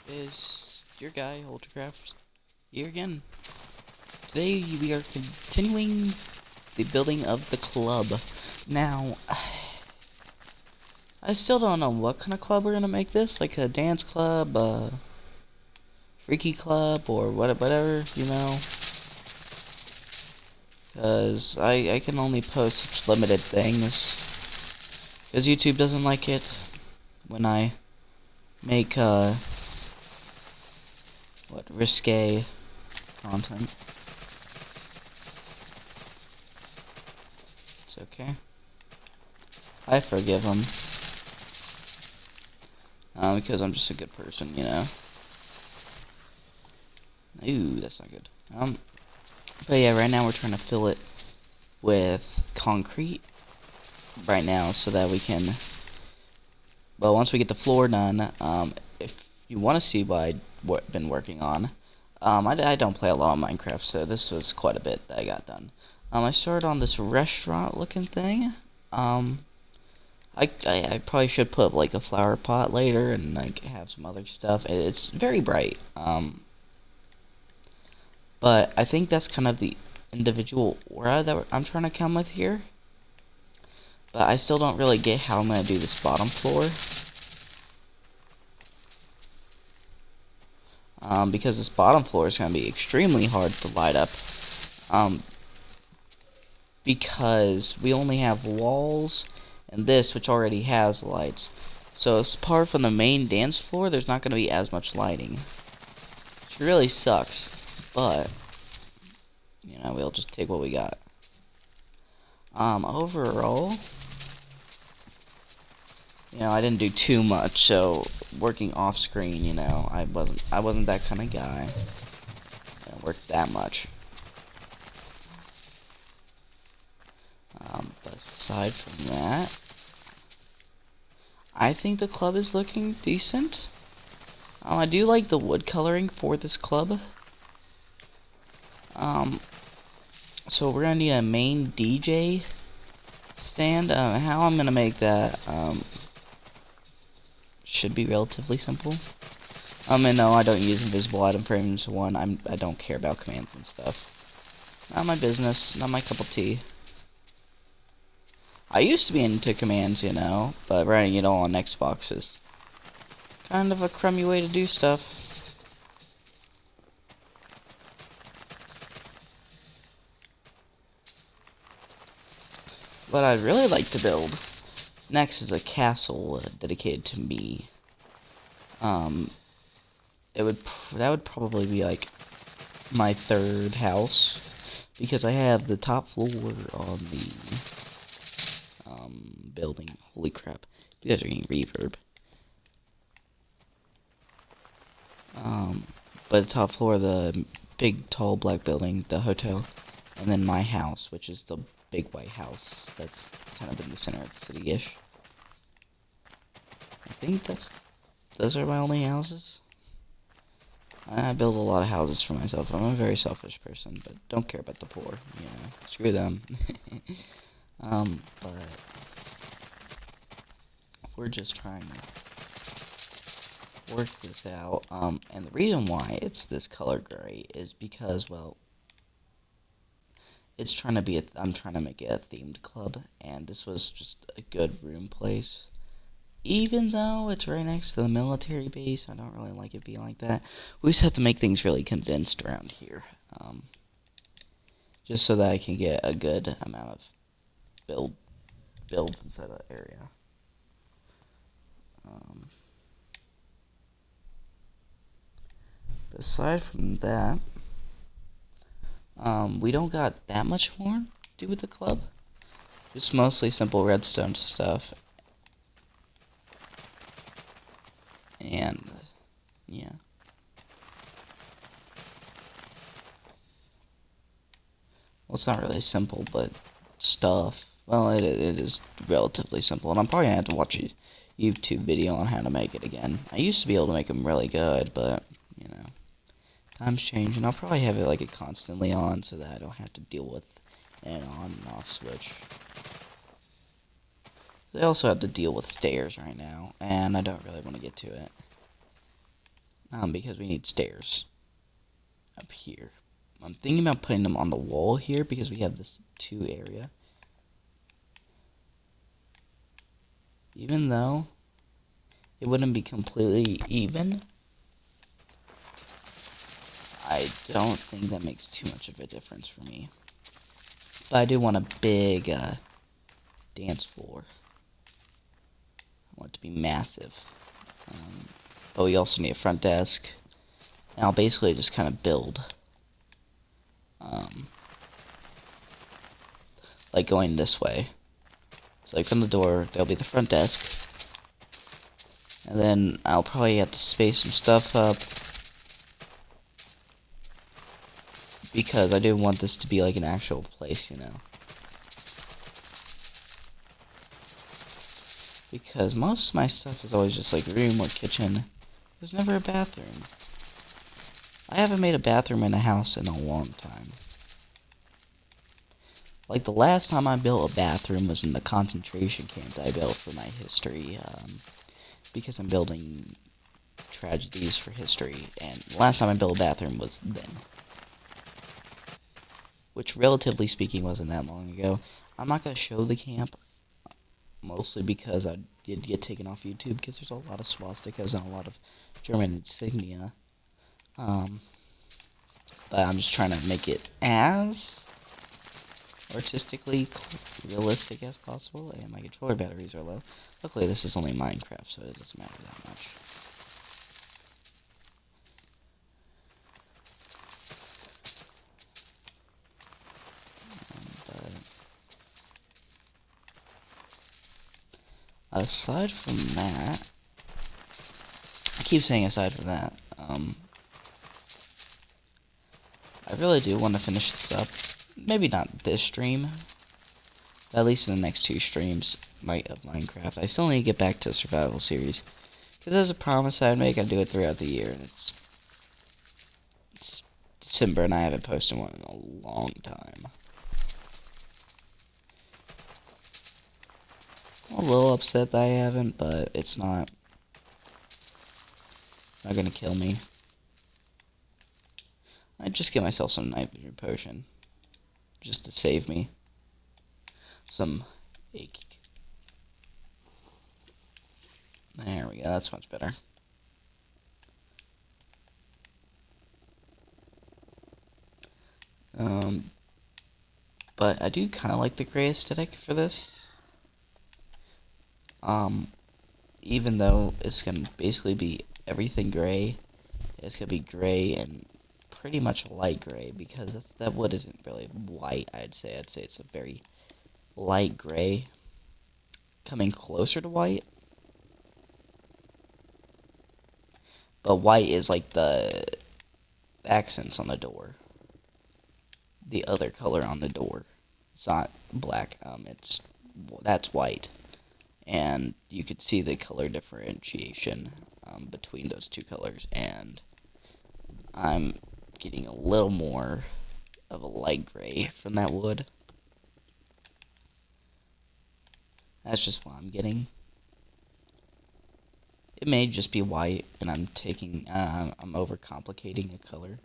Is your guy, Ultracraft, here again. Today we are continuing the building of the club. Now, I still don't know what kind of club we're gonna make this, like a dance club, a freaky club, or whatever, you know. Because I can only post such limited things. Because YouTube doesn't like it when I make, risque content. It's okay. I forgive him. Because I'm just a good person, you know. Ooh, that's not good. But yeah, right now we're trying to fill it with concrete right now so that we can, well, once we get the floor done, if you want to see what I've been working on, I don't play a lot of Minecraft, so this was quite a bit that I got done. I started on this restaurant looking thing. I probably should put like a flower pot later and like have some other stuff. It's very bright. But I think that's kind of the individual aura that I'm trying to come with here. But I still don't really get how I'm going to do this bottom floor. Because this bottom floor is going to be extremely hard to light up. Because we only have walls and this, which already has lights. So apart from the main dance floor, there's not going to be as much lighting. Which really sucks. But, you know, we'll just take what we got. Overall, you know, I didn't do too much, so working off screen, you know, I wasn't that kind of guy. I didn't work that much. But aside from that, I think the club is looking decent. I do like the wood coloring for this club. So we're gonna need a main DJ stand. How I'm gonna make that, should be relatively simple. And no, I don't use invisible item frames. I don't care about commands and stuff. Not my business, not my cup of tea. I used to be into commands, you know, but running it all on Xbox is kind of a crummy way to do stuff. What I'd really like to build next is a castle dedicated to me. That would probably be like my third house because I have the top floor on the building. Holy crap! You guys are getting reverb. But the top floor of the big tall black building, the hotel, and then my house, which is the big white house that's kind of in the center of the city-ish. I think those are my only houses. I build a lot of houses for myself. I'm a very selfish person, but don't care about the poor, you know. Screw them. But we're just trying to work this out. And the reason why it's this color gray is because, well, I'm trying to make it a themed club, and this was just a good room place. Even though it's right next to the military base, I don't really like it being like that. We just have to make things really condensed around here. Just so that I can get a good amount of builds inside the area. Aside from that, we don't got that much more to do with the club. Just mostly simple redstone stuff. And, yeah. Well, it's not really simple, but stuff. Well, it is relatively simple, and I'm probably gonna have to watch a YouTube video on how to make it again. I used to be able to make them really good, but, you know, times change, and I'll probably have it like it constantly on so that I don't have to deal with an on and off switch. They also have to deal with stairs right now, and I don't really want to get to it. because we need stairs up here. I'm thinking about putting them on the wall here because we have this 2 area. Even though it wouldn't be completely even, I don't think that makes too much of a difference for me. But I do want a big dance floor. I want it to be massive. But we also need a front desk. And I'll basically just kind of build. Like going this way. So like from the door, there'll be the front desk. And then I'll probably have to space some stuff up. Because I do want this to be like an actual place, you know. Because most of my stuff is always just like room or kitchen. There's never a bathroom. I haven't made a bathroom in a house in a long time. Like the last time I built a bathroom was in the concentration camp that I built for my history. Because I'm building tragedies for history. And the last time I built a bathroom was then. Which, relatively speaking, wasn't that long ago. I'm not going to show the camp, mostly because I did get taken off YouTube, because there's a lot of swastikas and a lot of German insignia. But I'm just trying to make it as artistically realistic as possible, and my controller batteries are low. Luckily, this is only Minecraft, so it doesn't matter that much. Aside from that, I keep saying aside from that, I really do want to finish this up. Maybe not this stream, but at least in the next 2 streams of Minecraft. I still need to get back to the survival series, because there's a promise I'd make I'd do it throughout the year, and it's December and I haven't posted one in a long time. I'm a little upset that I haven't, but it's not gonna kill me. I'd just get myself some night vision potion, just to save me some ache. There we go, that's much better. But I do kind of like the gray aesthetic for this. Even though it's going to basically be everything gray, it's going to be gray and pretty much light gray, because that wood isn't really white, I'd say it's a very light gray, coming closer to white. But white is like the accents on the door. The other color on the door. It's not black, that's white. And you could see the color differentiation between those 2 colors, and I'm getting a little more of a light gray from that wood. That's just what I'm getting. It may just be white, and I'm overcomplicating a color,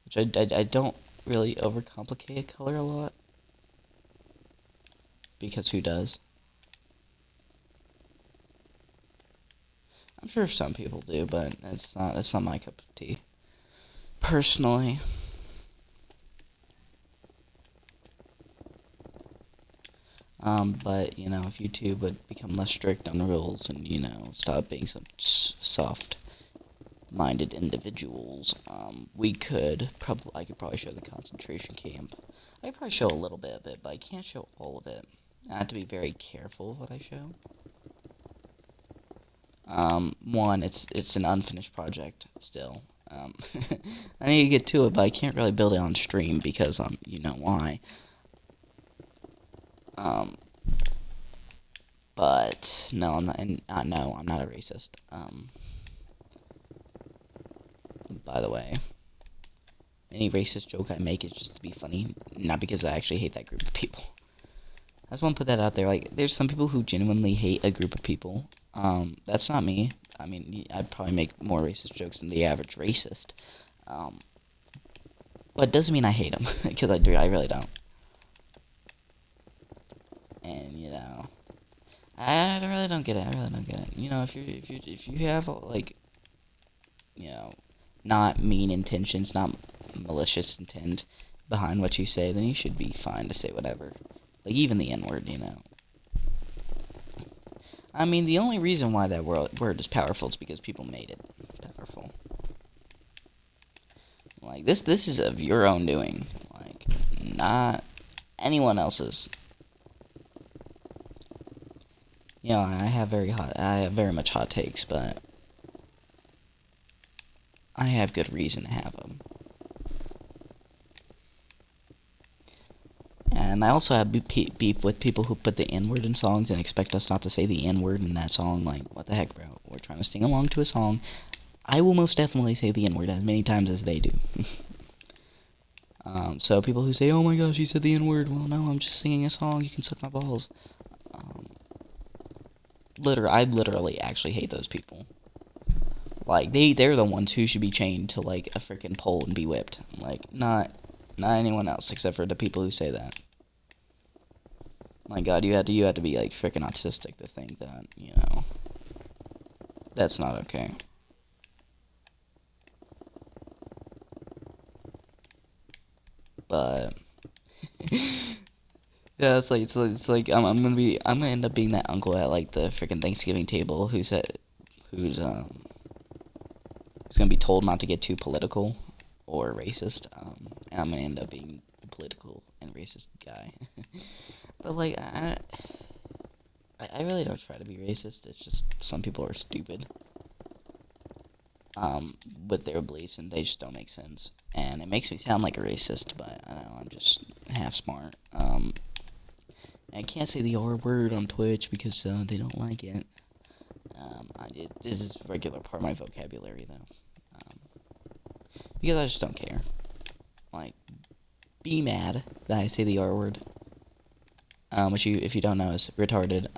which I don't really overcomplicate a color a lot, because who does? I'm sure some people do, but it's not my cup of tea, personally. But, you know, if YouTube would become less strict on the rules and, you know, stop being such soft-minded individuals, I could probably show the concentration camp. I could probably show a little bit of it, but I can't show all of it. I have to be very careful what I show. One, it's an unfinished project still. I need to get to it, but I can't really build it on stream because, you know why. But no, I'm not. No, I'm not a racist. By the way, any racist joke I make is just to be funny, not because I actually hate that group of people. I just want to put that out there. Like, there's some people who genuinely hate a group of people. That's not me. I mean, I'd probably make more racist jokes than the average racist. Um, but it doesn't mean I hate them, because I do. I really don't. And I really don't get it. I really don't get it. If you have like, you know, not mean intentions, not malicious intent behind what you say, then you should be fine to say whatever. Like even the N word. I mean, the only reason why that word is powerful is because people made it powerful. Like this is of your own doing, like not anyone else's. I have very much hot takes, but I have good reason to have them. And I also have beef with people who put the N-word in songs and expect us not to say the N-word in that song. Like, what the heck, bro? We're trying to sing along to a song. I will most definitely say the N-word as many times as they do. So people who say, oh my gosh, you said the N-word. Well, no, I'm just singing a song. You can suck my balls. I literally actually hate those people. Like, they're the ones who should be chained to, like, a freaking pole and be whipped. Like, not anyone else except for the people who say that. My God, you had to be like freaking autistic to think that, that's not okay. But yeah, it's like I'm gonna end up being that uncle at like the freaking Thanksgiving table who's gonna be told not to get too political or racist. And I'm gonna end up being the political and racist guy. But like I really don't try to be racist. It's just some people are stupid. With their beliefs, and they just don't make sense. And it makes me sound like a racist, but I know I'm just half smart. I can't say the R word on Twitch because they don't like it. This is a regular part of my vocabulary, though. Because I just don't care. Like, be mad that I say the R word. Which if you don't know, is retarded.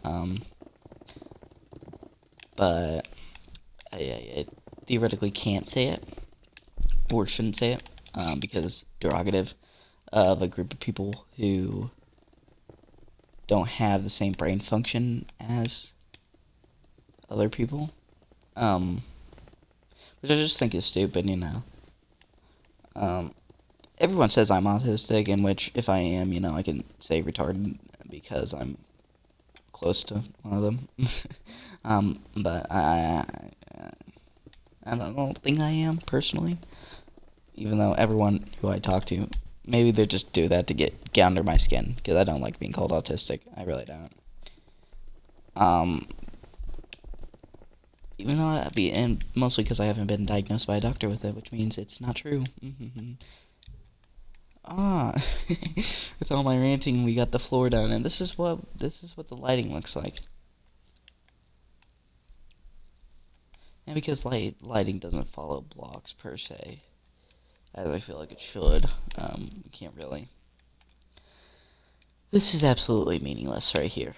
But I theoretically can't say it, or shouldn't say it, because it's derogative of a group of people who don't have the same brain function as other people. Which I just think is stupid, Everyone says I'm autistic, in which, if I am, I can say retarded because I'm close to one of them. But I don't think I am, personally. Even though everyone who I talk to, maybe they just do that to get under my skin, because I don't like being called autistic. I really don't. Even though and mostly because I haven't been diagnosed by a doctor with it, which means it's not true. With all my ranting, we got the floor done, and this is what the lighting looks like. And because lighting doesn't follow blocks per se, as I feel like it should, we can't really. This is absolutely meaningless right here.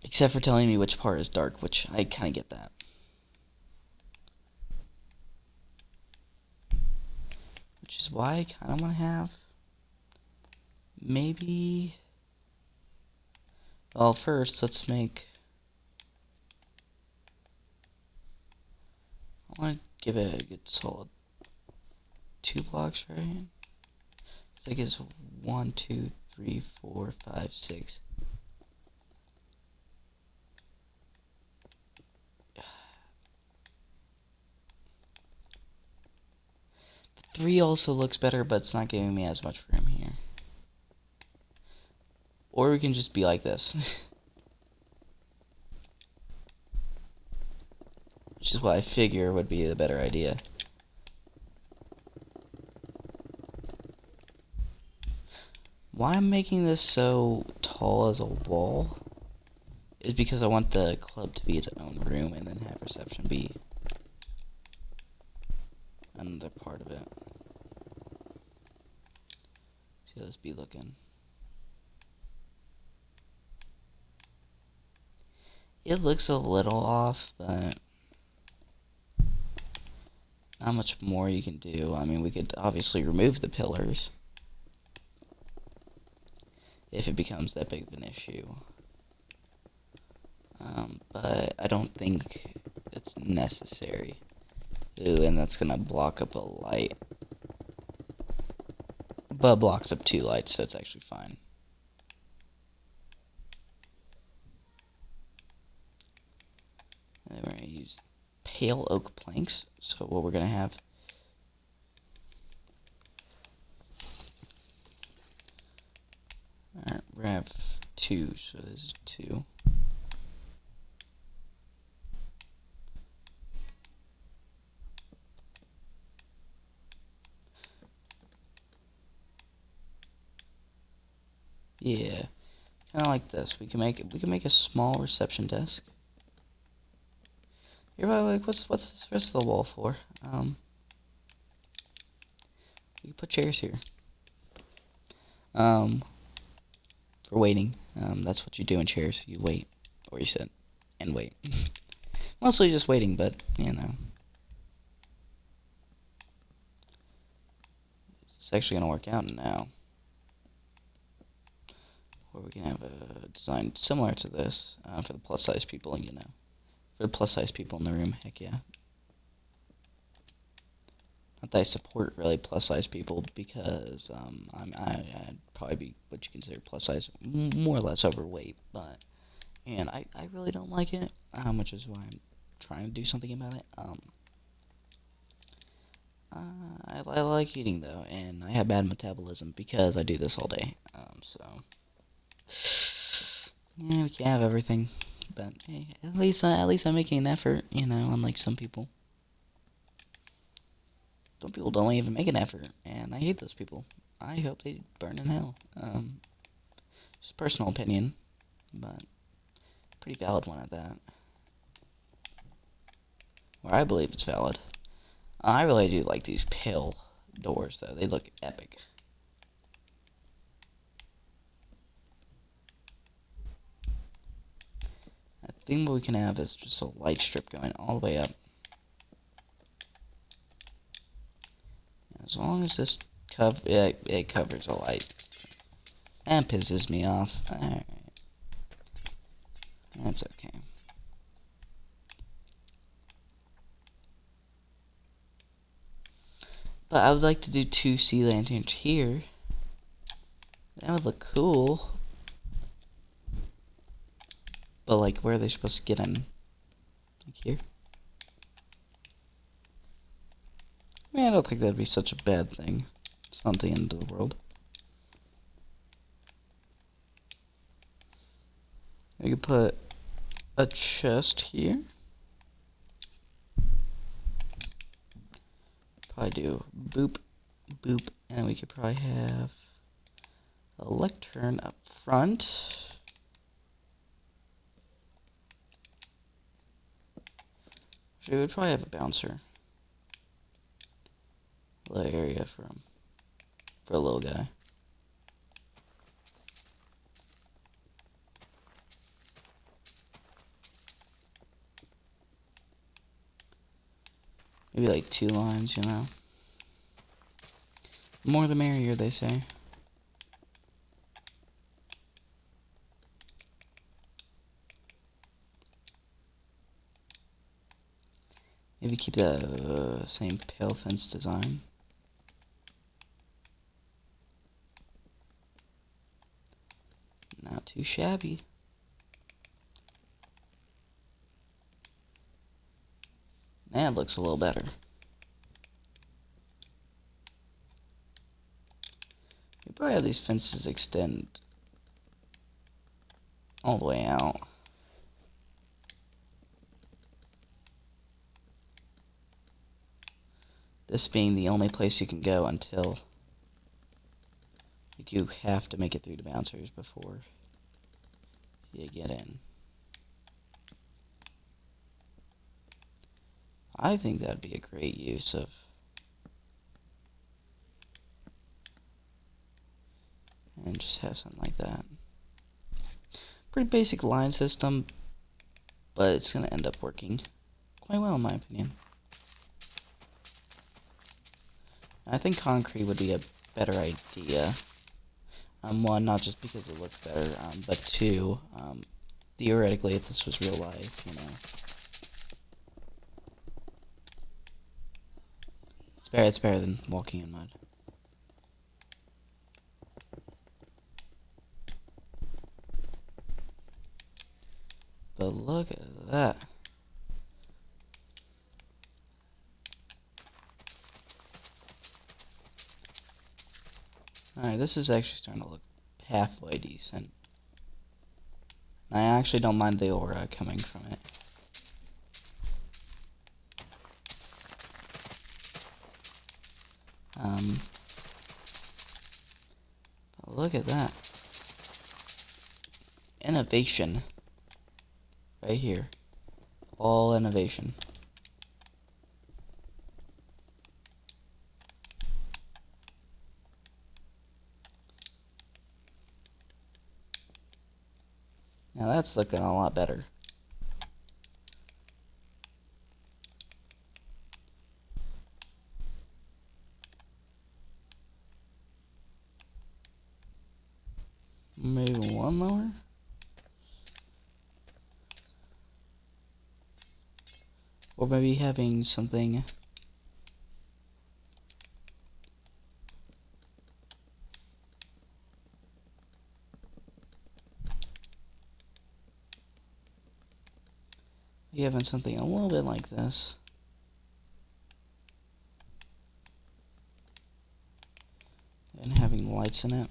Except for telling me which part is dark, which I kind of get that. Which is why I kind of want to have maybe. Well, first let's make. I want to give it a good solid 2 blocks, right? I think it's 1, 2, 3, 4, 5, 6. The 3 also looks better, but it's not giving me as much room here. Or we can just be like this. Which is what I figure would be the better idea. Why I'm making this so tall as a wall is because I want the club to be its own room and then have reception be another part of it. See how this be looking. It looks a little off, but not much more you can do. I mean, we could obviously remove the pillars if it becomes that big of an issue. But I don't think it's necessary. Ooh, and that's gonna block up a light. But it blocks up 2 lights, so it's actually fine. And then we're gonna use pale oak planks. So what we're gonna have. Alright, we're gonna have 2, so this is 2. Yeah, kind of like this. We can make a small reception desk. You're probably like, what's the rest of the wall for? You can put chairs here. For waiting. That's what you do in chairs. You wait, or you sit and wait. Mostly just waiting, but you know, it's actually gonna work out now. Or we can have a design similar to this for the plus size people, you know. For the plus size people in the room, heck yeah. Not that I support really plus size people because I'd probably be what you consider plus size, more or less overweight, but and I really don't like it, which is why I'm trying to do something about it. I like eating though, and I have bad metabolism because I do this all day. So yeah, we can't have everything, but hey, at least I'm making an effort, you know, unlike some people. Some people don't even make an effort, and I hate those people. I hope they burn in hell. Just personal opinion, but pretty valid one at that. Or I believe it's valid. I really do like these pale doors, though. They look epic. I think what we can have is just a light strip going all the way up. As long as this it covers a light. That pisses me off. Alright. That's okay. But I would like to do 2 sea lanterns here. That would look cool. But like, where are they supposed to get in? Like here? I mean, I don't think that'd be such a bad thing. It's not the end of the world. We could put a chest here. Probably do boop, boop, and we could probably have a lectern up front. Actually, we'd probably have a bouncer. Little area for a little guy. Maybe like 2 lines, you know. The more the merrier, they say. Maybe keep the same pale fence design. Not too shabby. That looks a little better. We probably have these fences extend all the way out. This being the only place you can go until like, you have to make it through the bouncers before you get in. I think that'd be a great use of and just have something like that. Pretty basic line system, but it's gonna end up working quite well in my opinion. I think concrete would be a better idea. One, not just because it looks better, but two, theoretically, if this was real life, you know. It's better than walking in mud. But look at that. Alright, this is actually starting to look halfway decent. I actually don't mind the aura coming from it. Look at that. Innovation. Right here. All innovation. Now that's looking a lot better. Maybe one lower? Or maybe having something... having something a little bit like this. And having lights in it.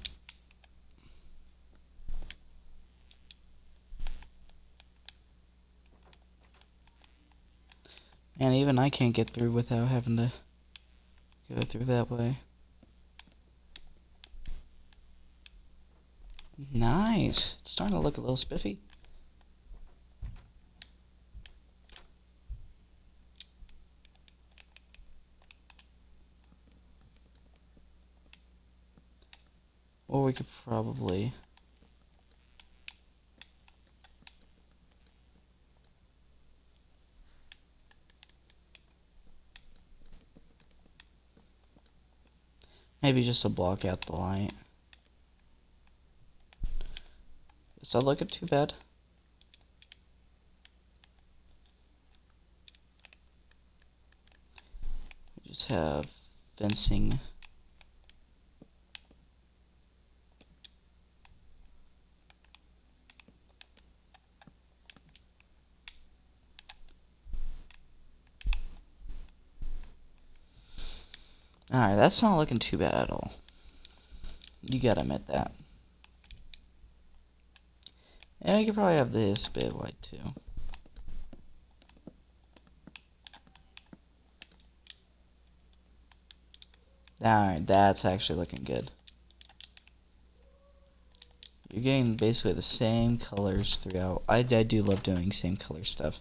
And even I can't get through without having to go through that way. Nice. It's starting to look a little spiffy. Or we could probably... maybe just to block out the light. Does that look too bad? We just have fencing. Alright, that's not looking too bad at all. You gotta admit that. Yeah, you could probably have this bit white too. Alright, that's actually looking good. You're getting basically the same colors throughout. I do love doing same color stuff.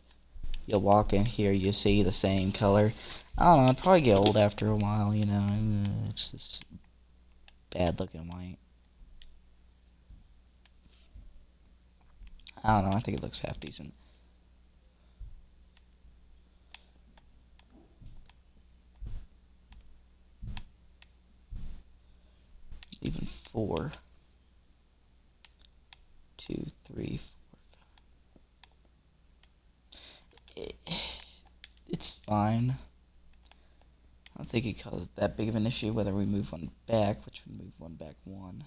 You'll walk in here, you see the same color. I don't know, it'd probably get old after a while, you know. It's just bad looking white. I don't know, I think it looks half decent. Even 4. 2, 3, 4, 5. It's fine. I don't think it caused that big of an issue whether we move one back, which would move one back 1.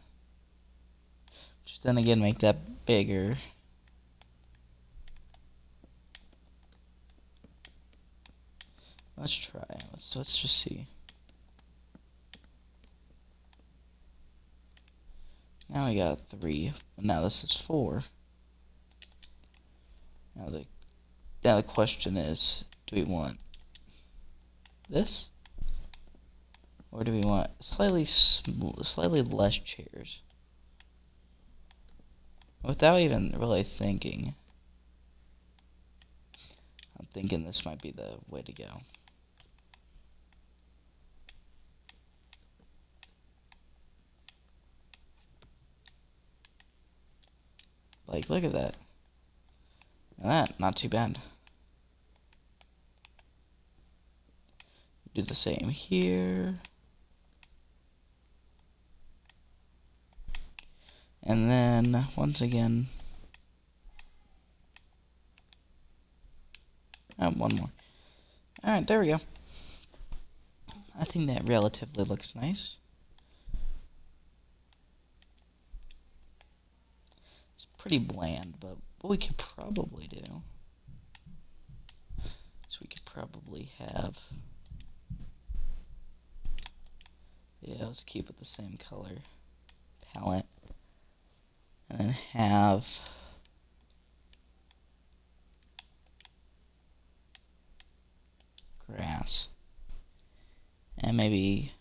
Just then again make that bigger. Let's try. Let's just see. Now we got 3. Now this is 4. Now the question is, do we want this, or do we want slightly less chairs? Without even really thinking, I'm thinking this might be the way to go. Like, look at that. Now that, not too bad. Do the same here. And then, once again, one more. Alright, there we go. I think that relatively looks nice. It's pretty bland, but what we could probably do is we could probably have... Yeah, let's keep it the same color palette. And then have... grass. And maybe...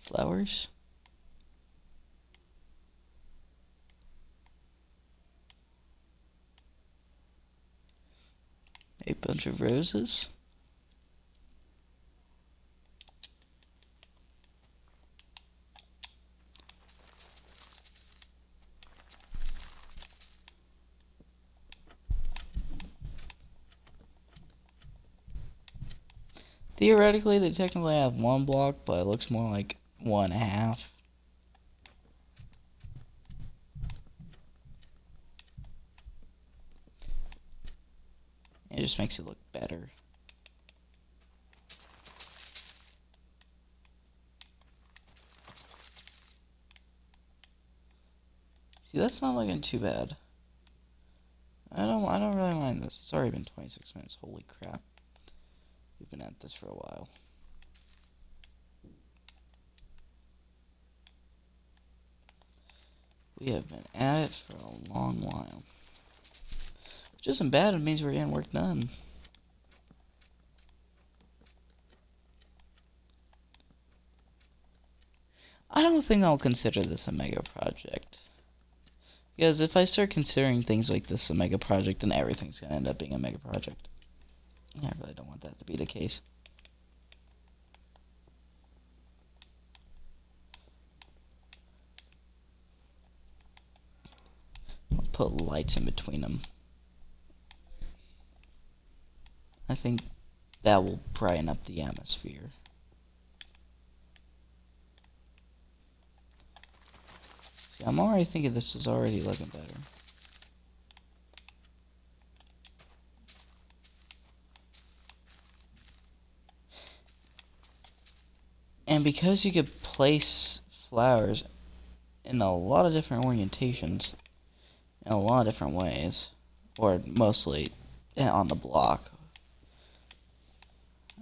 flowers. A bunch of roses. Theoretically, they technically have one block, but it looks more like 1.5. It just makes it look better. See, that's not looking too bad. I don't really mind this. It's already been 26 minutes. Holy crap. We've been at this for a while. We have been at it for a long while. Which isn't bad, it means we're getting work done. I don't think I'll consider this a mega project. Because if I start considering things like this a mega project, then everything's going to end up being a mega project. And I really don't want that to be the case. I'll put lights in between them. I think that will brighten up the atmosphere. See, I'm already thinking this is already looking better. And because you could place flowers in a lot of different orientations, in a lot of different ways, or mostly on the block,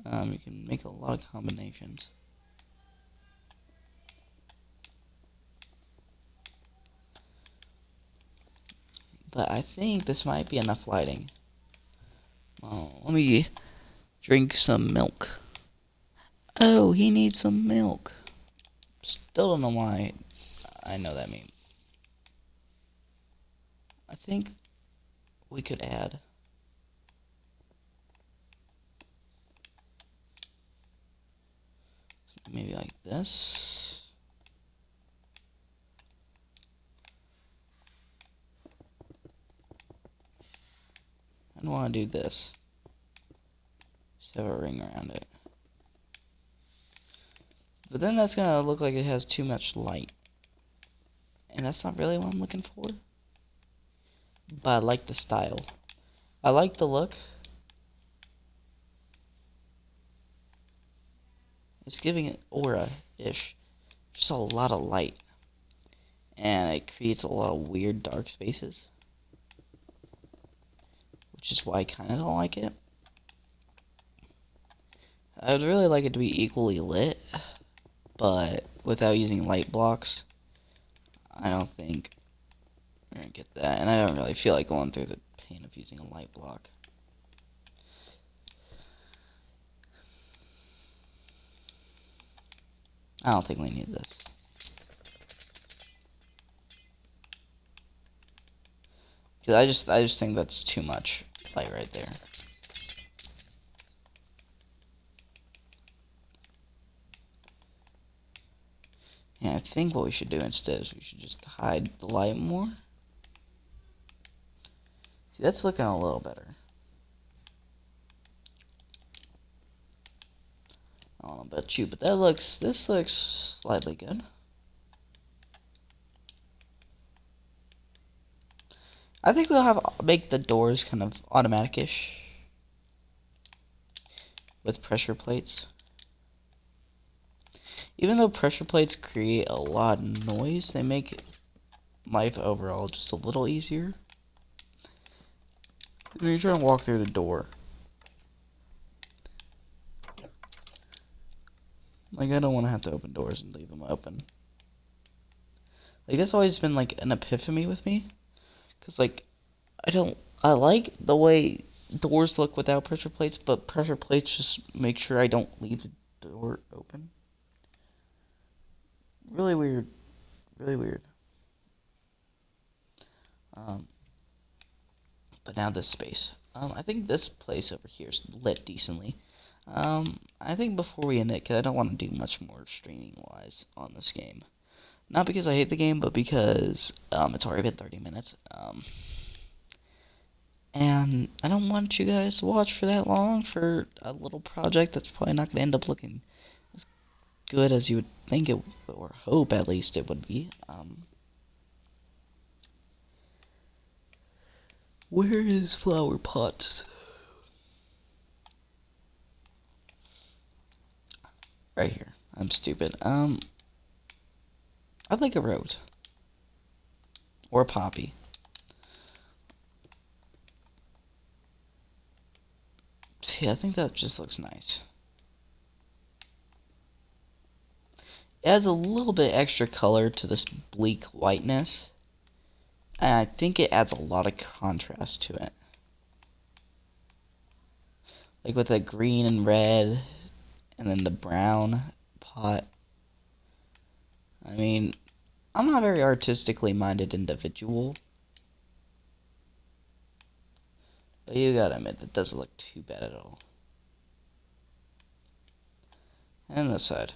you can make a lot of combinations. But I think this might be enough lighting. Oh, let me drink some milk. Oh, he needs some milk. Still don't know why I know that meme. I think we could add maybe like this. I don't want to do this. Just have a ring around it. But then that's gonna look like it has too much light. And that's not really what I'm looking for. But I like the style. I like the look. It's giving it aura-ish. Just a lot of light. And it creates a lot of weird dark spaces. Which is why I kind of don't like it. I would really like it to be equally lit. But without using light blocks, I don't think we're going to get that. And I don't really feel like going through the pain of using a light block. I don't think we need this. Because I just think that's too much light right there. Yeah, I think what we should do instead is we should just hide the light more. See, that's looking a little better. I don't know about you, but this looks slightly good. I think we'll make the doors kind of automatic-ish with pressure plates. Even though pressure plates create a lot of noise, they make life overall just a little easier. When you're trying to walk through the door. Like, I don't want to have to open doors and leave them open. Like, that's always been, like, an epiphany with me. Because, like, I like the way doors look without pressure plates, but pressure plates just make sure I don't leave the door open. Really weird. Really weird. But now this space. I think this place over here is lit decently. I think before we end it, because I don't want to do much more streaming-wise on this game. Not because I hate the game, but because it's already been 30 minutes. And I don't want you guys to watch for that long for a little project that's probably not going to end up looking as good as you would think it, or hope at least it would be. Where is Flower Pots? Right here. I'm stupid. I'd like a rose. Or a poppy. See, I think that just looks nice. It adds a little bit extra color to this bleak whiteness. And I think it adds a lot of contrast to it. Like with the green and red, and then the brown pot. I mean, I'm not a very artistically minded individual. But you gotta admit, that doesn't look too bad at all. And this side.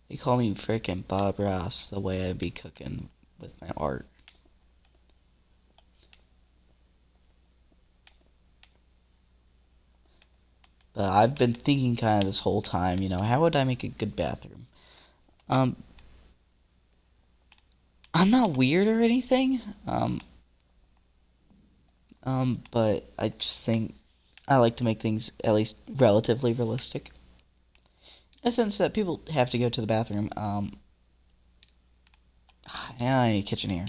They call me frickin' Bob Ross the way I be cooking with my art. But I've been thinking kind of this whole time, you know, how would I make a good bathroom? I'm not weird or anything, but I just think I like to make things at least relatively realistic. In a sense that people have to go to the bathroom, yeah, I need a kitchen here,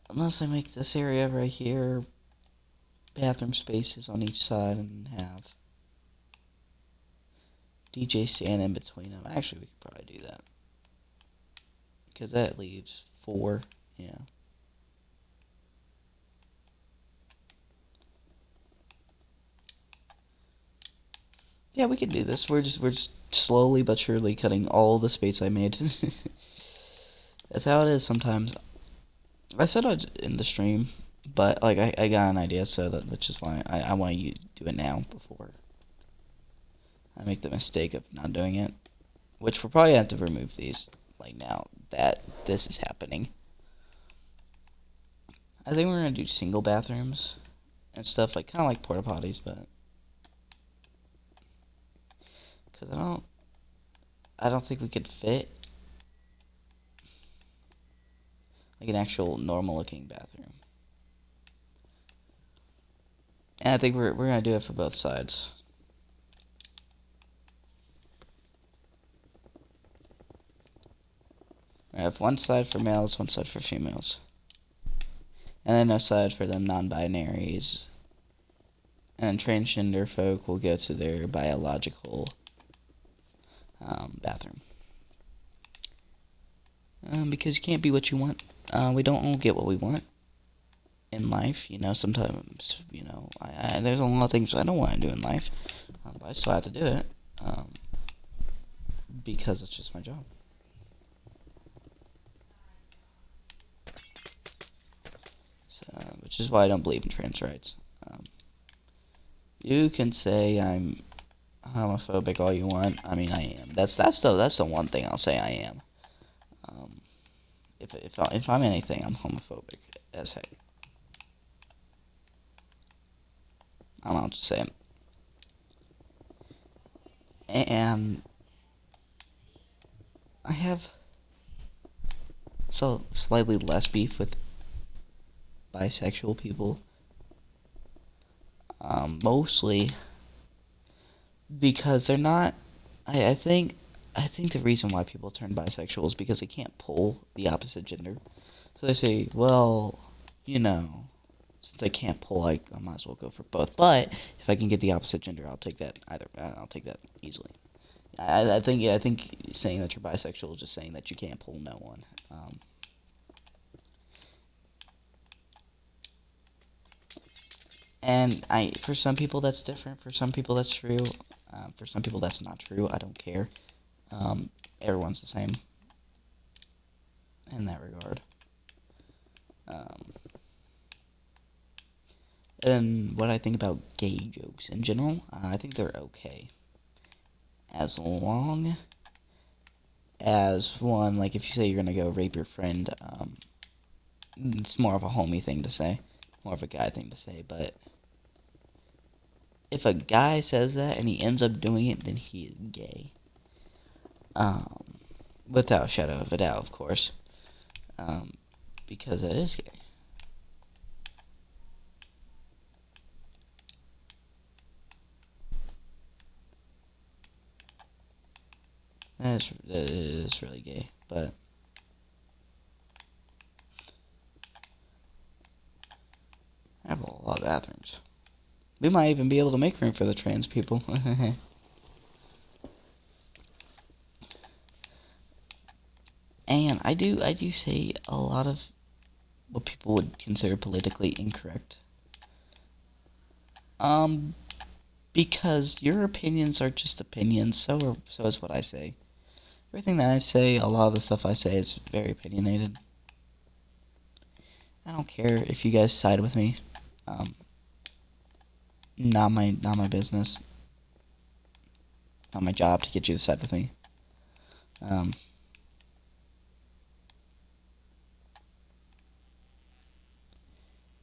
unless I make this area right here, bathroom spaces on each side, and have DJ stand in between them. Actually, we could probably do that. Because that leaves 4, yeah. Yeah, we can do this. We're just slowly but surely cutting all the space I made. That's how it is sometimes. I said I'd end the stream, but like I got an idea, so which is why I want to do it now before I make the mistake of not doing it. Which we'll probably have to remove these, like now that this is happening. I think we're gonna do single bathrooms and stuff, like kind of like porta potties, but because I don't think we could fit like an actual normal looking bathroom. And I think we're gonna do it for both sides. I have one side for males, one side for females. And then a side for the non-binaries. And transgender folk will go to their biological bathroom. Because you can't be what you want. We don't all get what we want in life. You know, sometimes, you know, there's a lot of things I don't want to do in life. But I still have to do it. Because it's just my job. Which is why I don't believe in trans rights. You can say I'm homophobic all you want. I mean, I am. That's the one thing I'll say I am. If I'm anything, I'm homophobic as heck. I don't know what to say. And I have so slightly less beef with bisexual people. Mostly because they're not. I think the reason why people turn bisexual is because they can't pull the opposite gender. So they say, well, you know, since I can't pull, I might as well go for both. But if I can get the opposite gender, I'll take that either. I'll take that easily. I think saying that you're bisexual is just saying that you can't pull no one. And for some people that's different. For some people that's true. For some people that's not true. I don't care. Um, Everyone's the same in that regard. Um, and what I think about gay jokes in general, I think they're okay. As long as one, like if you say you're gonna go rape your friend, it's more of a homie thing to say, more of a guy thing to say. But if a guy says that and he ends up doing it, then he is gay. Um, Without a shadow of a doubt, of course, um, because it is gay. That is really gay, but I have a lot of bathrooms. We might even be able to make room for the trans people. And I do say a lot of what people would consider politically incorrect. Um, because your opinions are just opinions. So is what I say. Everything that I say, a lot of the stuff I say is very opinionated. I don't care if you guys side with me. Um, not my business. Not my job to get you to side with me. Um,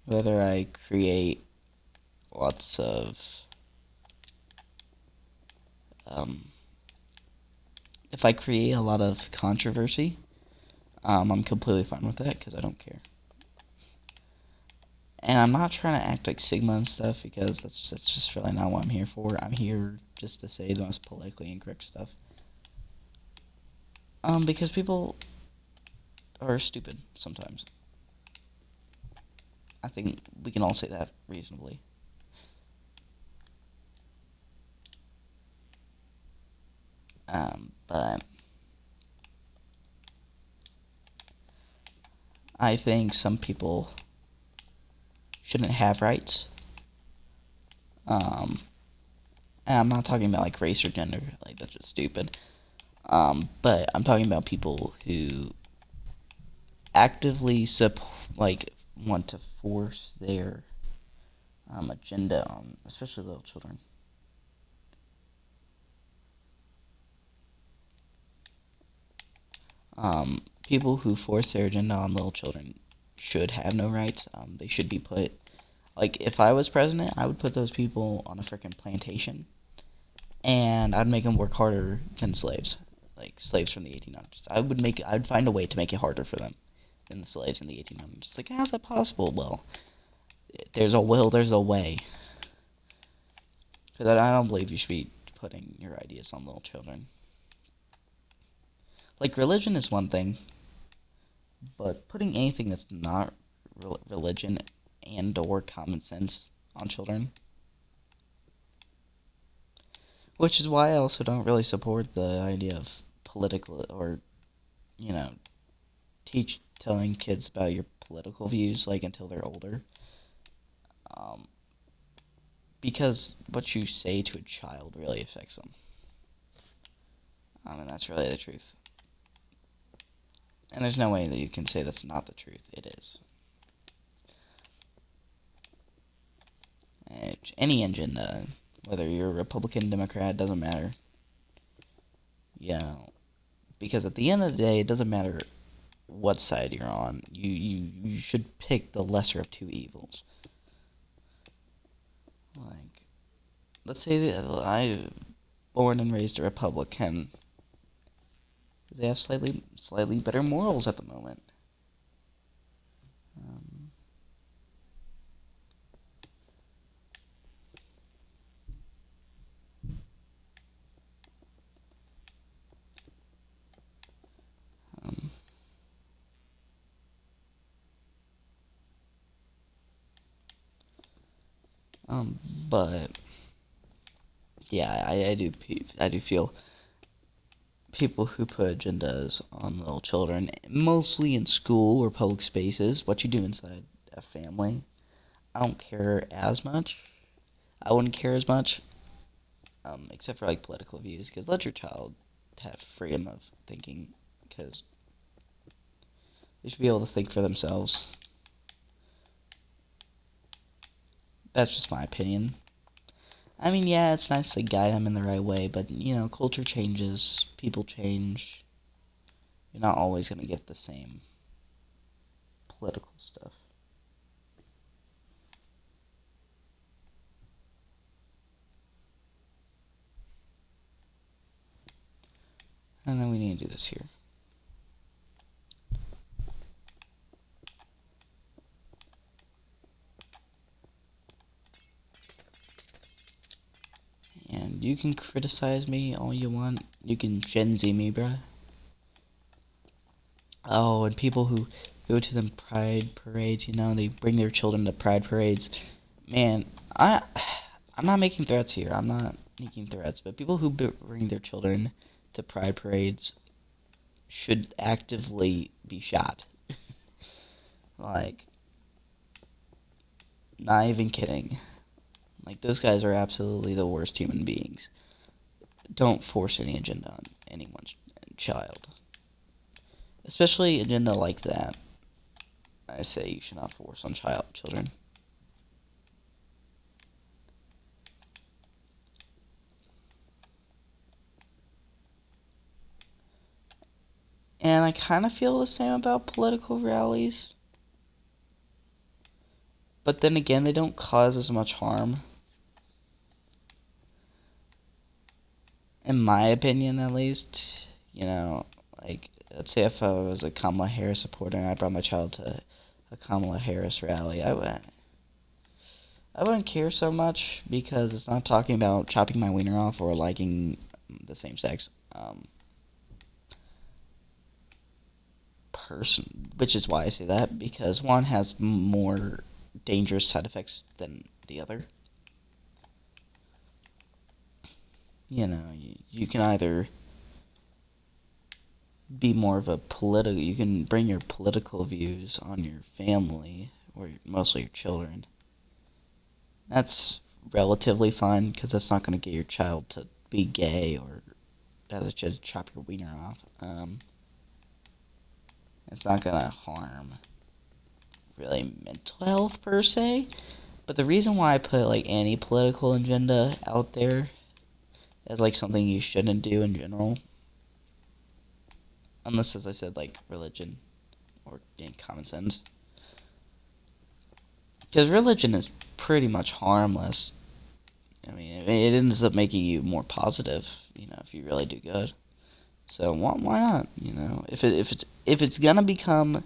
Whether I create lots of um, if I create a lot of controversy, I'm completely fine with that because I don't care. And I'm not trying to act like Sigma and stuff because that's just really not what I'm here for. I'm here just to say the most politically incorrect stuff. Because people are stupid sometimes. I think we can all say that reasonably. But I think some people shouldn't have rights. Um, and I'm not talking about like race or gender, like that's just stupid. But I'm talking about people who actively like want to force their agenda on, especially little children. People who force their agenda on little children should have no rights. They should be put, like, if I was president, I would put those people on a freaking plantation, and I'd make them work harder than slaves, like slaves from the 1800s. I'd find a way to make it harder for them than the slaves in the 1800s. Like, how's that possible? Well, there's a will, there's a way. Because I don't believe you should be putting your ideas on little children. Like, religion is one thing, but putting anything that's not religion and or common sense on children, which is why I also don't really support the idea of political or, you know, telling kids about your political views like until they're older. Um, because what you say to a child really affects them. And that's really the truth. And there's no way that you can say that's not the truth. It is. Any agenda, whether you're a Republican, Democrat, doesn't matter. You know, because at the end of the day, it doesn't matter what side you're on. You should pick the lesser of two evils. Like, let's say that I born and raised a Republican. They have slightly better morals at the moment. Um, um, but yeah, I do feel people who put agendas on little children, mostly in school or public spaces, what you do inside a family, I don't care as much. I wouldn't care as much, except for like political views, because let your child have freedom of thinking, because they should be able to think for themselves. That's just my opinion. I mean, yeah, it's nice to guide them in the right way, but culture changes, people change. You're not always gonna get the same political stuff. And then we need to do this here. And you can criticize me all you want. You can Gen Z me, bruh. Oh, and people who go to them pride parades, they bring their children to pride parades. Man, I'm not making threats here. I'm not making threats, but people who bring their children to pride parades should actively be shot. Like, not even kidding. Like, those guys are absolutely the worst human beings. Don't force any agenda on anyone's child. Especially agenda like that. I say you should not force on children. And I kind of feel the same about political rallies. But then again, they don't cause as much harm. In my opinion, at least. Like, let's say if I was a Kamala Harris supporter and I brought my child to a Kamala Harris rally, I wouldn't care so much because it's not talking about chopping my wiener off or liking the same sex person, which is why I say that, because one has more dangerous side effects than the other. You can either be more of a political, you can bring your political views on your family, or mostly your children. That's relatively fine, because that's not going to get your child to be gay or as it should chop your wiener off. It's not going to harm really mental health per se. But the reason why I put like any political agenda out there as like something you shouldn't do in general, unless as I said like religion or common sense, because religion is pretty much harmless. I mean, it ends up making you more positive, if you really do good. So why not? If it's gonna become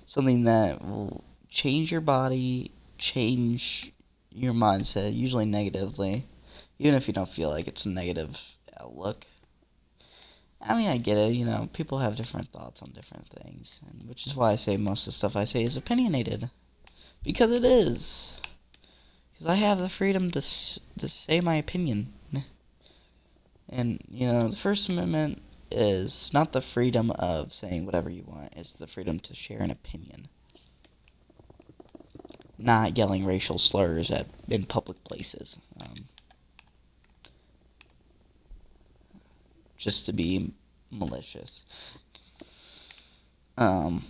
something that will change your body, change your mindset, usually negatively, even if you don't feel like it's a negative outlook. I mean, I get it. People have different thoughts on different things, and which is why I say most of the stuff I say is opinionated, because it is. Because I have the freedom to say my opinion, and the First Amendment is not the freedom of saying whatever you want; it's the freedom to share an opinion, not yelling racial slurs in public places. Just to be malicious. Um,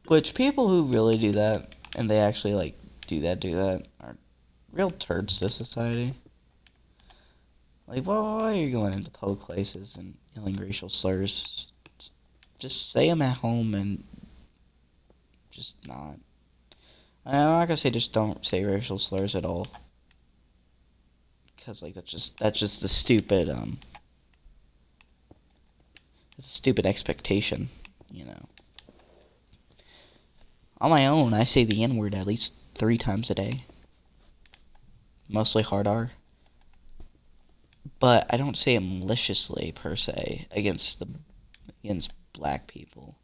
which people who really do that, and they actually like do that, are real turds to society. Like, why are you going into public places and yelling racial slurs? Just say them at home and just not. I'm not gonna say just don't say racial slurs at all, because like that's just a stupid it's a stupid expectation, you know. On my own, I say the N word at least 3 times a day, mostly hard R, but I don't say it maliciously per se against black people.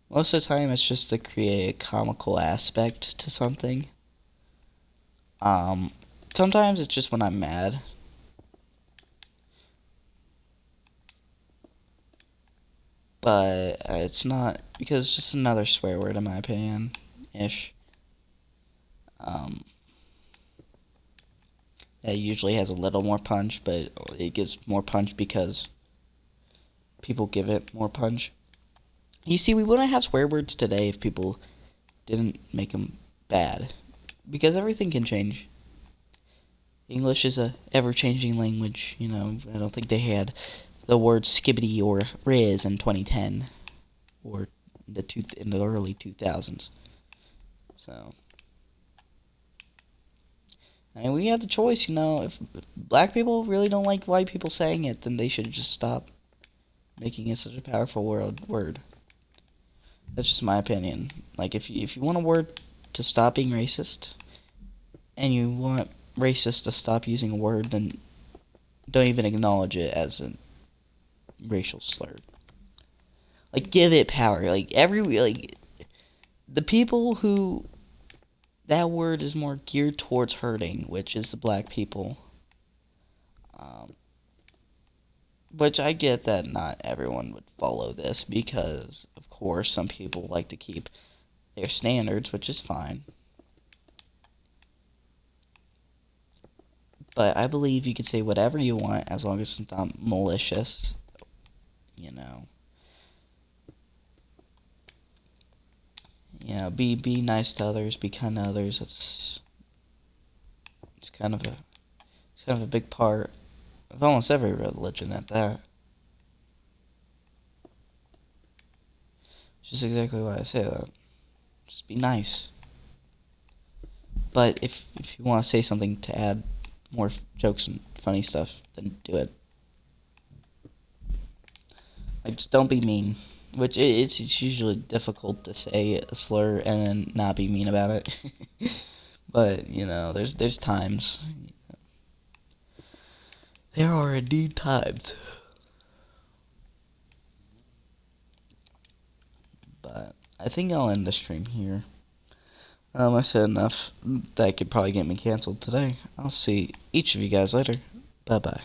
Most of the time, it's just to create a comical aspect to something. Um, Sometimes it's just when I'm mad. But it's not, because it's just another swear word in my opinion, ish. Um, it usually has a little more punch, but it gives more punch because people give it more punch. You see, we wouldn't have swear words today if people didn't make them bad, because everything can change. English is a ever-changing language, you know. I don't think they had the word skibbity or riz in 2010 or in the early 2000s. So, I mean, we have the choice, you know. If black people really don't like white people saying it, then they should just stop making it such a powerful word. That's just my opinion. Like, if you want a word to stop being racist, and you want racist to stop using a word, then don't even acknowledge it as a racial slur. Like, give it power. Like the people who that word is more geared towards hurting, which is the black people. Um, which I get that not everyone would follow this because, of course, some people like to keep their standards, which is fine. But I believe you can say whatever you want as long as it's not malicious, you know. Yeah, be nice to others, be kind to others. It's kind of a big part of almost every religion at that. Which is exactly why I say that. Just be nice. But if you want to say something to add more jokes and funny stuff, then do it. Like, just don't be mean. Which it's usually difficult to say a slur and then not be mean about it. But you know, there's times. There are indeed times. But I think I'll end the stream here. I said enough. That could probably get me canceled today. I'll see each of you guys later. Bye bye.